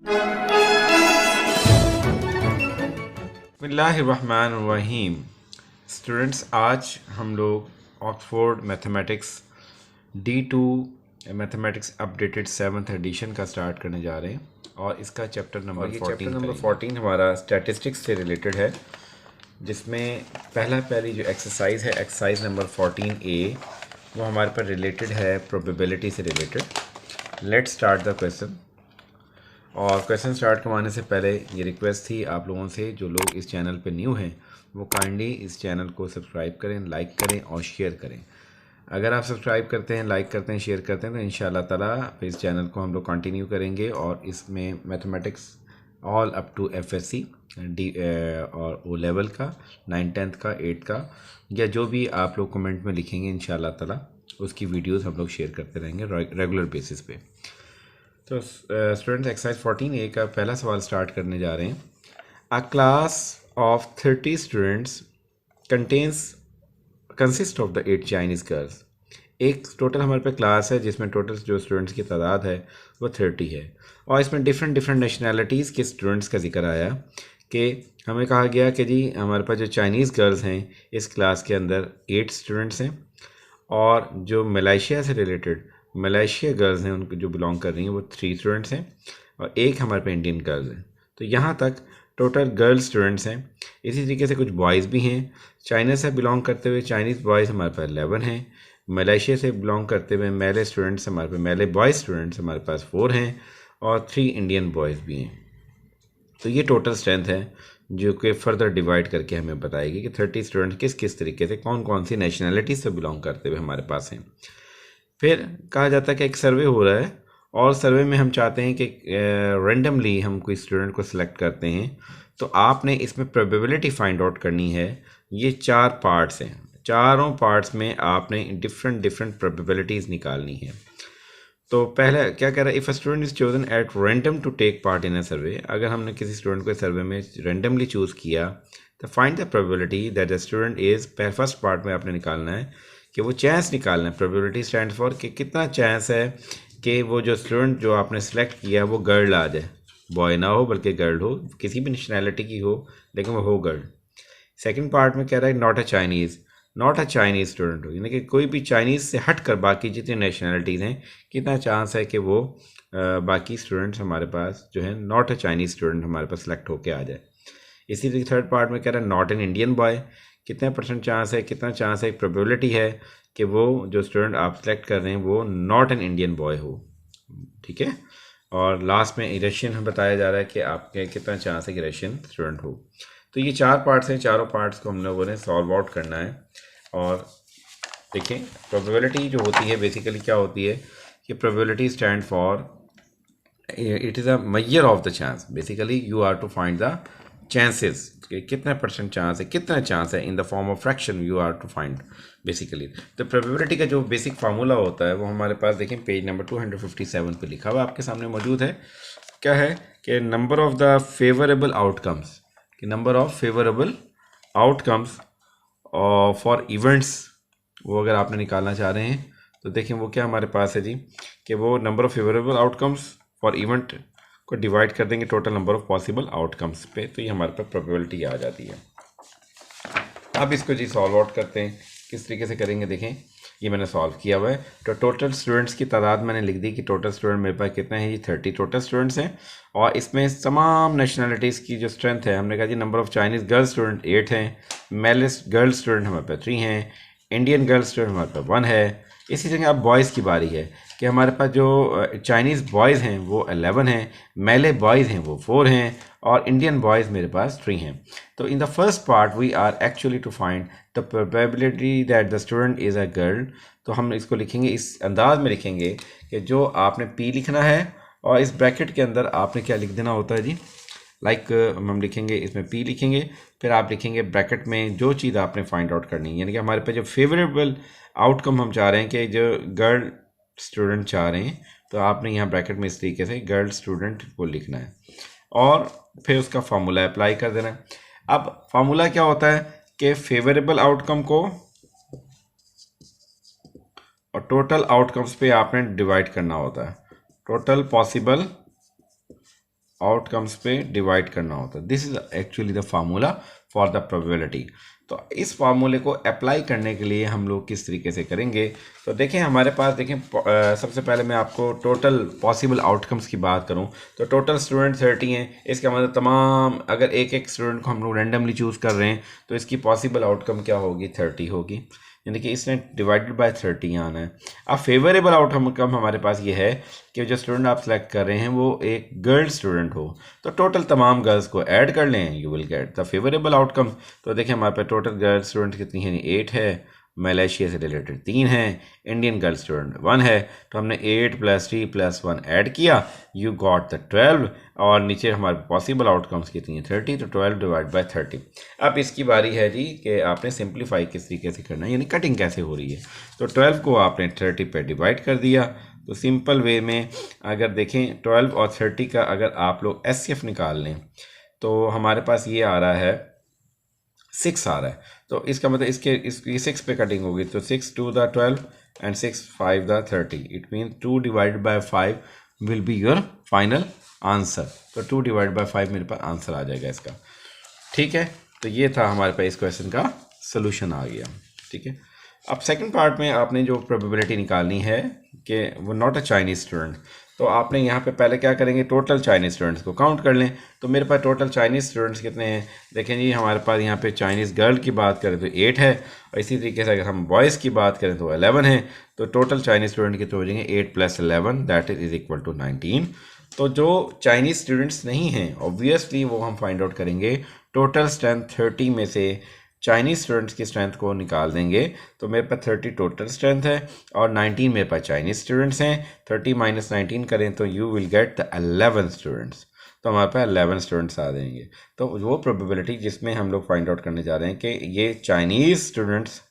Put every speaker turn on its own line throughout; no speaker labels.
बिस्मिल्लाहिर्रहमानिर्रहीम। स्टूडेंट्स, आज हम लोग Oxford mathematics D2 mathematics updated 7th edition का स्टार्ट करने जा रहे हैं और इसका चैप्टर नंबर 14 हमारा स्टैटिस्टिक्स से रिलेटेड है, जिसमें पहली जो एक्सरसाइज है, एक्सरसाइज नंबर 14A, वो हमारे पर रिलेटेड है प्रोबेबिलिटी से related. Let's start the question. और क्वेश्चन स्टार्ट करवाने से पहले ये रिक्वेस्ट थी आप लोगों से, जो लोग इस चैनल पे न्यू हैं वो काइंडली इस चैनल को सब्सक्राइब करें, लाइक करें और शेयर करें। अगर आप सब्सक्राइब करते हैं, लाइक करते हैं, शेयर करते हैं तो इंशाल्लाह ताला इस चैनल को हम लोग कंटिन्यू करेंगे और इसमें mathematics all up to FSC D और ओ लेवल का, 9th 10th का, 8th का, या जो भी आप लोग कमेंट में लिखेंगे इंशाल्लाह ताला उसकी वीडियोज़ हम लोग शेयर करते रहेंगे रेगुलर बेसिस पे। तो स्टूडेंट्स, एक्सरसाइज 14A का पहला सवाल स्टार्ट करने जा रहे हैं। अ class of 30 students consist of the 8 Chinese girls. एक टोटल हमारे पे क्लास है जिसमें टोटल जो स्टूडेंट्स की तादाद है वो 30 है और इसमें डिफरेंट नेशनैलिटीज़ के स्टूडेंट्स का जिक्र आया कि हमें कहा गया कि जी हमारे पास जो चाइनीज़ गर्ल्स हैं इस क्लास के अंदर 8 स्टूडेंट्स हैं और जो मलेशिया से रिलेटेड मलेशिया गर्ल्स हैं उनको जो बिलोंग कर रही हैं वो 3 स्टूडेंट्स हैं और एक हमारे पे इंडियन गर्ल्स हैं। तो यहाँ तक टोटल गर्ल्स स्टूडेंट्स हैं। इसी तरीके से कुछ बॉयज़ भी हैं। चाइना से बिलोंग करते हुए चाइनीज़ बॉयज़ हमारे पास 11 हैं। मलेशिया से बिलोंग करते हुए मेले स्टूडेंट्स हमारे पास, मेले बॉयज़ स्टूडेंट्स हमारे पास 4 हैं और 3 इंडियन बॉयज़ भी हैं। तो ये टोटल स्ट्रेंथ है जो कि फर्दर डिवाइड करके हमें बताएगी कि 30 स्टूडेंट किस किस तरीके से कौन कौन सी नेशनैलिटी से बिलोंग करते हुए हमारे पास हैं। फिर कहा जाता है कि एक सर्वे हो रहा है और सर्वे में हम चाहते हैं कि रेंडमली हम कोई स्टूडेंट को सिलेक्ट करते हैं। तो आपने इसमें प्रोबेबिलिटी फाइंड आउट करनी है। ये 4 पार्ट्स हैं, चारों पार्ट्स में आपने डिफरेंट प्रोबेबिलिटीज़ निकालनी है। तो पहले क्या कह रहा है, if a student is chosen at random to take part in a survey. अगर हमने किसी स्टूडेंट को सर्वे में रैंडमली चूज़ किया तो find the probability that the student is, first part में आपने निकालना है कि वो चांस निकालना है। प्रोबेबिलिटी स्टैंड फॉर कि कितना चांस है कि वो जो स्टूडेंट जो आपने सेलेक्ट किया वो गर्ल आ जाए, बॉय ना हो बल्कि गर्ल हो, किसी भी नेशनैलिटी की हो लेकिन वो हो गर्ल। सेकंड पार्ट में कह रहा है नॉट अ चाइनीज़ स्टूडेंट हो, यानी कि कोई भी चाइनीज़ से हट कर बाकी जितनी नेशनैलिटीज़ हैं कितना चांस है कि वो बाकी स्टूडेंट्स हमारे पास जो है नॉट अ चाइनीज़ स्टूडेंट हमारे पास सेलेक्ट होके आ जाए। इसी तरह थर्ड पार्ट में कह रहा है नॉट एन इंडियन बॉय, कितना % चांस है, कितना चांस है, प्रोबेबिलिटी है कि वो जो स्टूडेंट आप सेलेक्ट कर रहे हैं वो नॉट एन इंडियन बॉय हो। ठीक है। और लास्ट में रशियन बताया जा रहा है कि आपके कितना चांस है कि रशियन स्टूडेंट हो। तो ये 4 पार्ट्स हैं, चारों पार्ट्स को हम लोगों ने सॉल्व आउट करना है। और देखें, प्रोबेबिलिटी जो होती है बेसिकली क्या होती है कि probability stand for, it is a measure of the chance. Basically you are to find the chances कि कितना % चांस है, कितना चांस है in the form of fraction you are to find basically. तो प्रोबेबिलिटी का जो बेसिक फार्मूला होता है वो हमारे पास देखें पेज नंबर 257 पे लिखा हुआ आपके सामने मौजूद है। क्या है कि number of the favourable outcomes, कि number of favourable outcomes for events, वो अगर आपने निकालना चाह रहे हैं तो देखें वो क्या हमारे पास है जी, कि वो number of favourable outcomes for event को डिवाइड कर देंगे total number of possible outcomes पे, तो ये हमारे पास प्रोबेबिलिटी आ जाती है। अब इसको जी सॉल्व आउट करते हैं, किस तरीके से करेंगे देखें। ये मैंने सॉल्व किया हुआ है। तो टोटल स्टूडेंट्स की तादाद मैंने लिख दी कि टोटल स्टूडेंट मेरे पास कितने हैं, ये 30 टोटल स्टूडेंट्स हैं और इसमें तमाम नेशनैलिटीज़ की जो स्ट्रेंथ है हमने कहा G number of Chinese girl student 8 हैं, मेलिस गर्ल स्टूडेंट हमारे पास 3 हैं, इंडियन गर्ल स्टूडेंट हमारे पास 1 है। इसी तरह अब बॉयज़ की बारी है कि हमारे पास जो चाइनीज़ बॉयज़ हैं वो 11 हैं, मेले बॉयज़ हैं वो 4 हैं और इंडियन बॉयज़ मेरे पास 3 हैं। तो in the first part we are actually to find the probability that the student is a girl. तो हम इसको लिखेंगे, इस अंदाज में लिखेंगे कि जो आपने पी लिखना है और इस ब्रैकेट के अंदर आपने क्या लिख देना होता है जी, लाइक हम लिखेंगे इसमें पी लिखेंगे, फिर आप लिखेंगे ब्रैकेट में जो चीज़ आपने फाइंड आउट करनी है, यानी कि हमारे पास जो फेवरेबल आउटकम हम चाह रहे हैं कि जो गर्ल स्टूडेंट चाह रहे हैं, तो आपने यहाँ ब्रैकेट में इस तरीके से गर्ल स्टूडेंट को लिखना है और फिर उसका फार्मूला अप्लाई कर देना है। अब फार्मूला क्या होता है कि फेवरेबल आउटकम को और टोटल आउटकम्स पे आपने डिवाइड करना होता है। टोटल पॉसिबल आउटकम्स पे डिवाइड करना होता है। This is actually the formula for the probability. तो इस फार्मूले को अप्लाई करने के लिए हम लोग किस तरीके से करेंगे, तो देखें हमारे पास देखें सबसे पहले मैं आपको टोटल पॉसिबल आउटकम्स की बात करूं तो टोटल स्टूडेंट 30 हैं। इसका मतलब तमाम अगर एक एक स्टूडेंट को हम लोग रैंडमली चूज़ कर रहे हैं तो इसकी पॉसिबल आउटकम क्या होगी, 30 होगी, यानी कि इसने डिवाइडेड बाय 30 आना है। अब फेवरेबल आउटकम हमारे पास ये है कि जो स्टूडेंट आप सेलेक्ट कर रहे हैं वो एक गर्ल स्टूडेंट हो, तो टोटल तमाम गर्ल्स को ऐड कर लें, you will get the favourable outcome. तो देखिए हमारे पास टोटल गर्ल स्टूडेंट कितनी है, 8 है, मलेशिया से रिलेटेड 3 है, इंडियन गर्ल स्टूडेंट 1 है, तो हमने 8 + 3 + 1 ऐड किया, यू गॉट द 12। और नीचे हमारे पॉसिबल आउटकम्स कितनी है, 30, तो 12 डिवाइड बाय 30। अब इसकी बारी है जी कि आपने सिंप्लीफाई किस तरीके से करना है, यानी कटिंग कैसे हो रही है। तो 12 को आपने 30 पे डिवाइड कर दिया। तो सिंपल वे में अगर देखें 12 और 30 का अगर आप लोग SCF निकाल लें तो हमारे पास ये आ रहा है 6 आ रहा है। तो इसका मतलब इसकी 6 पे कटिंग होगी, तो 6 2 the 12 and 6 5 the 30। It mean 2 divide by 5 will be your final answer. तो 2 डिवाइड बाय 5 मेरे पास आंसर आ जाएगा इसका। ठीक है, तो ये था हमारे पास इस क्वेश्चन का सोल्यूशन आ गया। ठीक है, अब सेकंड पार्ट में आपने जो प्रोबेबिलिटी निकालनी है कि वो नॉट अ चाइनीज स्टूडेंट, तो आपने यहाँ पे पहले क्या करेंगे, टोटल चाइनीज़ स्टूडेंट्स को काउंट कर लें। तो मेरे पास टोटल चाइनीज़ स्टूडेंट्स कितने हैं, देखें जी हमारे पास यहाँ पे चाइनीज़ गर्ल की बात करें तो 8 है, और इसी तरीके से अगर हम बॉयज़ की बात करें तो 11 है। तो टोटल चाइनीज़ स्टूडेंट कितने हो जाएंगे, 8 + 11 दैट इज इक्वल टू 19। तो जो चाइनीज़ स्टूडेंट्स नहीं हैं ऑब्वियसली वो हम फाइंड आउट करेंगे, टोटल स्ट्रेंथ 30 में से चाइनीज़ स्टूडेंट्स की स्ट्रेंथ को निकाल देंगे। तो मेरे पास 30 टोटल स्ट्रेंथ है और 19 मेरे पास चाइनीज़ स्टूडेंट्स हैं। 30 - 19 करें तो you will get the 11 students. तो हमारे पास 11 स्टूडेंट्स आ जाएंगे। तो वो प्रोबेबिलिटी जिसमें हम लोग फाइंड आउट करने जा रहे हैं कि ये Chinese students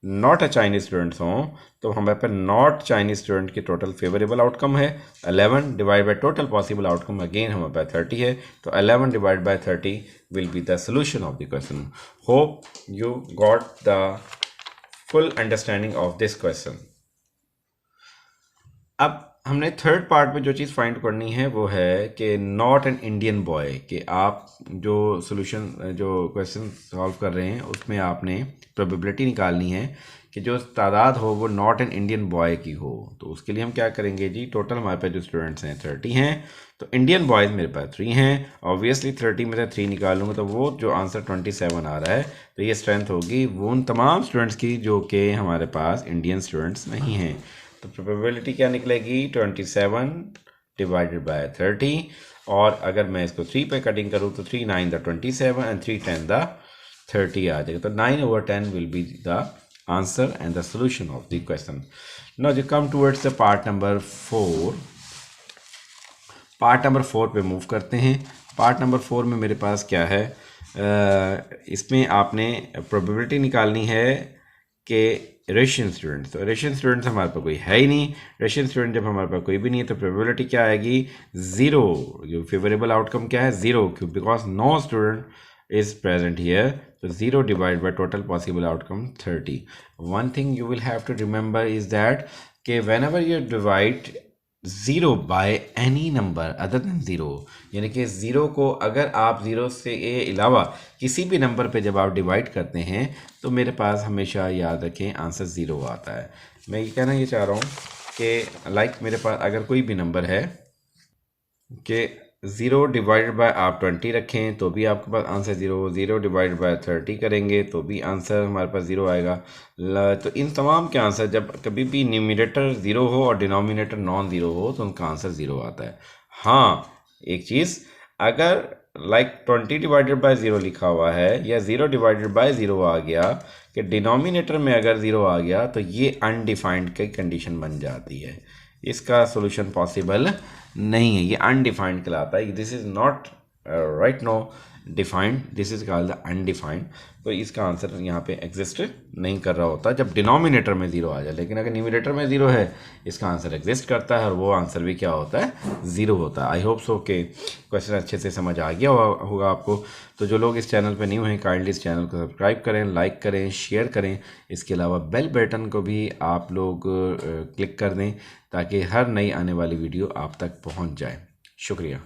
not a Chinese students हों, तो हमारे पास नॉट चाइनीज स्टूडेंट की टोटल फेवरेबल आउटकम है 11 divide by total possible outcome again हमारे पास 30 है। तो 11 divide by 30 will be the solution of the question. Hope you got the full understanding of this question. अब हमने थर्ड पार्ट में जो चीज़ find करनी है वो है कि नॉट एन इंडियन बॉय, कि आप जो सोल्यूशन जो क्वेश्चन सॉल्व कर रहे हैं उसमें आपने प्रोबेबिलिटी निकालनी है कि जो तादाद हो वो नॉट एन इंडियन बॉय की हो। तो उसके लिए हम क्या करेंगे जी, टोटल हमारे पास जो स्टूडेंट्स हैं 30 हैं, तो इंडियन बॉयज़ मेरे पास 3 हैं, ऑब्वियसली 30 में से 3 निकालूंगा तो वो जो आंसर 27 आ रहा है। तो ये स्ट्रेंथ होगी वो उन तमाम स्टूडेंट्स की जो कि हमारे पास इंडियन स्टूडेंट्स नहीं हैं। तो प्रोबेबिलिटी क्या निकलेगी, 27 डिवाइडेड बाय 30, और अगर मैं इसको 3 पे कटिंग करूँ तो 3 9 द 27 एंड 3 10 द 30 आ जाएगा। तो 9/10 will be the answer and the solution of the question. Now जो come towards the part number 4, part number 4 पे मूव करते हैं। पार्ट नंबर 4 में मेरे पास क्या है, इसमें आपने प्रोबेबिलिटी निकालनी है कि रशियन स्टूडेंट्स, तो रशियन स्टूडेंट्स हमारे पास कोई है ही नहीं। रशियन स्टूडेंट जब हमारे पास कोई भी नहीं है तो प्रोबेबिलिटी क्या आएगी, 0। जो फेवरेबल आउटकम क्या है, 0, क्यों, because no student is present here. तो 0 divide by total possible outcome 30। One thing you will have to remember is that कि whenever you divide 0 by any number other than 0, यानी कि 0 को अगर आप 0 से अलावा किसी भी नंबर पे जब आप डिवाइड करते हैं तो मेरे पास हमेशा याद रखें आंसर 0 आता है। मैं ये कहना ये चाह रहा हूँ कि लाइक मेरे पास अगर कोई भी नंबर है कि 0 डिवाइडेड बाय आप 20 रखें तो भी आपके पास आंसर 0, 0 डिवाइडेड बाय 30 करेंगे तो भी आंसर हमारे पास 0 आएगा। तो इन तमाम के आंसर जब कभी भी न्यूमिनेटर 0 हो और डिनोमिनेटर नॉन 0 हो तो उनका आंसर 0 आता है। हाँ, एक चीज़, अगर लाइक 20 डिवाइडेड बाय 0 लिखा हुआ है या 0 डिवाइडेड बाय 0 आ गया कि डिनोमिनेटर में अगर 0 आ गया तो ये अनडिफाइंड की कंडीशन बन जाती है, इसका सोल्यूशन पॉसिबल नहीं है, ये अनडिफाइंड कहलाता है। This is not right no defined, this is called the undefined. तो इसका आंसर यहाँ पे एग्जिस्ट नहीं कर रहा होता जब डिनोमिनेटर में 0 आ जाए, लेकिन अगर न्यूमिनेटर में 0 है इसका आंसर एग्जिस्ट करता है और वो आंसर भी क्या होता है, 0 होता है। आई होप सो कि क्वेश्चन अच्छे से समझ आ गया होगा आपको। तो जो लोग इस चैनल पर न्यू हैं काइंडली इस चैनल को सब्सक्राइब करें, लाइक करें, शेयर करें। इसके अलावा बेल बटन को भी आप लोग क्लिक कर दें ताकि हर नई आने वाली वीडियो आप तक पहुँच जाए। शुक्रिया।